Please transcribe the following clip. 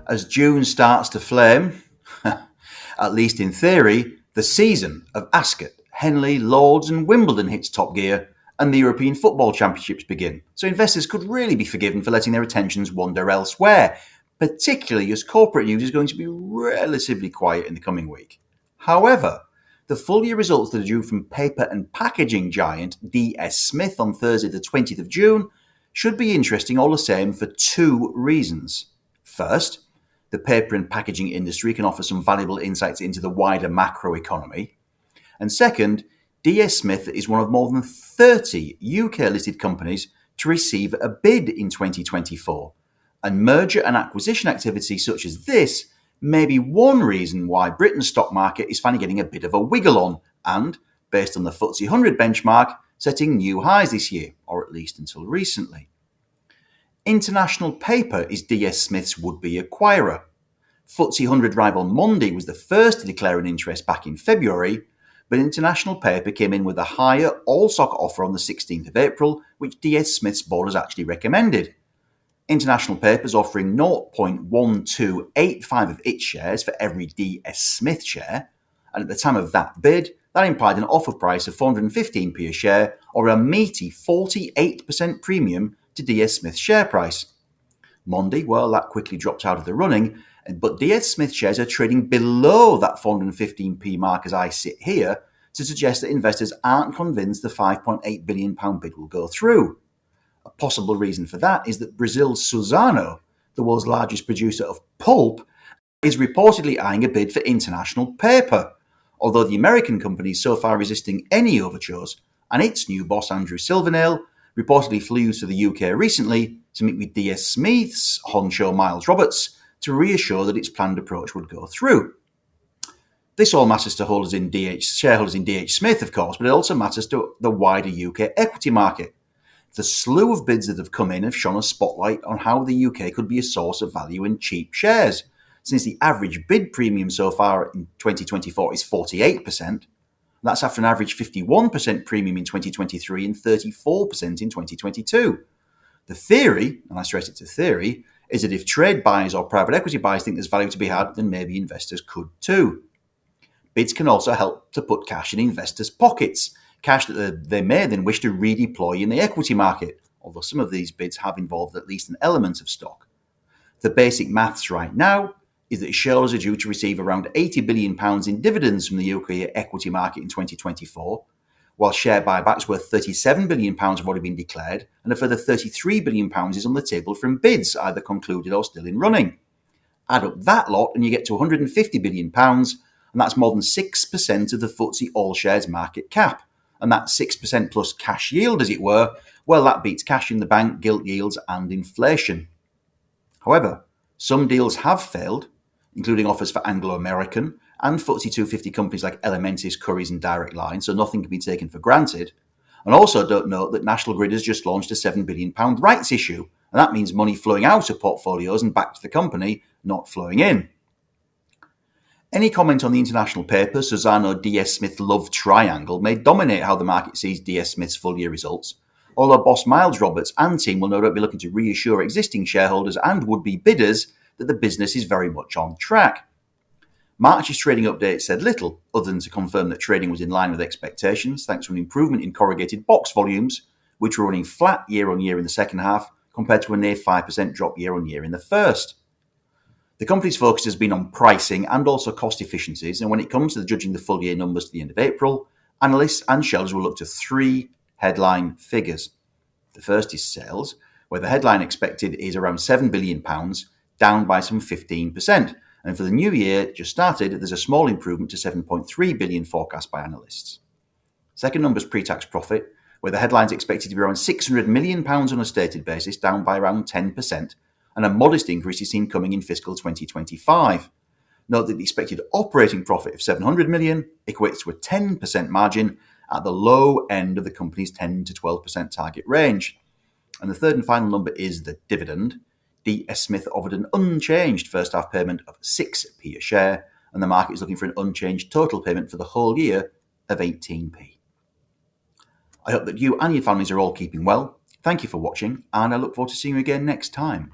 As June starts to flame, at least in theory, the season of Ascot, Henley, Lords and Wimbledon hits top gear and the European Football Championships begin. So investors could really be forgiven for letting their attentions wander elsewhere, particularly as corporate news is going to be relatively quiet in the coming week. However, the full year results that are due from paper and packaging giant DS Smith on Thursday the 20th of June should be interesting all the same for two reasons. First, the paper and packaging industry can offer some valuable insights into the wider macroeconomy. And second, DS Smith is one of more than 30 UK-listed companies to receive a bid in 2024. And merger and acquisition activity such as this may be one reason why Britain's stock market is finally getting a bit of a wiggle on and, based on the FTSE 100 benchmark, setting new highs this year, or at least until recently. International Paper is DS Smith's would-be acquirer. FTSE 100 rival Mondi was the first to declare an interest back in February, but International Paper came in with a higher all-stock offer on the 16th of April, which DS Smith's board has actually recommended. International Paper is offering 0.1285 of its shares for every DS Smith share, and at the time of that bid, that implied an offer price of 415p a share, or a meaty 48% premium to DS Smith's share price. Mondi, well, that quickly dropped out of the running, but DS Smith shares are trading below that 415p mark as I sit here, to suggest that investors aren't convinced the £5.8 billion bid will go through. A possible reason for that is that Brazil's Suzano, the world's largest producer of pulp, is reportedly eyeing a bid for International Paper, although the American company is so far resisting any overtures, and its new boss Andrew Silvernail reportedly flew to the UK recently to meet with DS Smith's honcho Miles Roberts to reassure that its planned approach would go through. This all matters to shareholders in DH Smith, of course, but it also matters to the wider UK equity market. The slew of bids that have come in have shone a spotlight on how the UK could be a source of value in cheap shares, since the average bid premium so far in 2024 is 48%. That's after an average 51% premium in 2023 and 34% in 2022. The theory, and I stress it's a theory, is that if trade buyers or private equity buyers think there's value to be had, then maybe investors could too. Bids can also help to put cash in investors' pockets, cash that they may then wish to redeploy in the equity market, although some of these bids have involved at least an element of stock. The basic maths right now is that shareholders are due to receive around £80 billion in dividends from the UK equity market in 2024, while share buybacks worth £37 billion have already been declared, and a further £33 billion is on the table from bids either concluded or still in running. Add up that lot and you get to £150 billion, and that's more than 6% of the FTSE All-Shares market cap. And that 6% plus cash yield, as it were, well, that beats cash in the bank, gilt yields and inflation. However, some deals have failed, including offers for Anglo-American and FTSE 250 companies like Elementis, Currys and Direct Line, so nothing can be taken for granted. And also don't note that National Grid has just launched a £7 billion rights issue, and that means money flowing out of portfolios and back to the company, not flowing in. Any comment on the International Paper, Suzano, DS Smith love triangle may dominate how the market sees DS Smith's full-year results, although boss Miles Roberts and team will no doubt be looking to reassure existing shareholders and would-be bidders that the business is very much on track. March's trading update said little other than to confirm that trading was in line with expectations thanks to an improvement in corrugated box volumes, which were running flat year-on-year in the second half compared to a near 5% drop year-on-year in the first. The company's focus has been on pricing and also cost efficiencies, and when it comes to judging the full-year numbers to the end of April, analysts and shareholders will look to three headline figures. The first is sales, where the headline expected is around £7 billion, down by some 15%. And for the new year just started, there's a small improvement to £7.3 billion forecast by analysts. Second number is pre-tax profit, where the headline is expected to be around £600 million on a stated basis, down by around 10%, and a modest increase is seen coming in fiscal 2025. Note that the expected operating profit of £700 million equates to a 10% margin at the low end of the company's 10 to 12% target range. And the third and final number is the dividend. DS Smith offered an unchanged first half payment of 6p a share, and the market is looking for an unchanged total payment for the whole year of 18p. I hope that you and your families are all keeping well. Thank you for watching, and I look forward to seeing you again next time.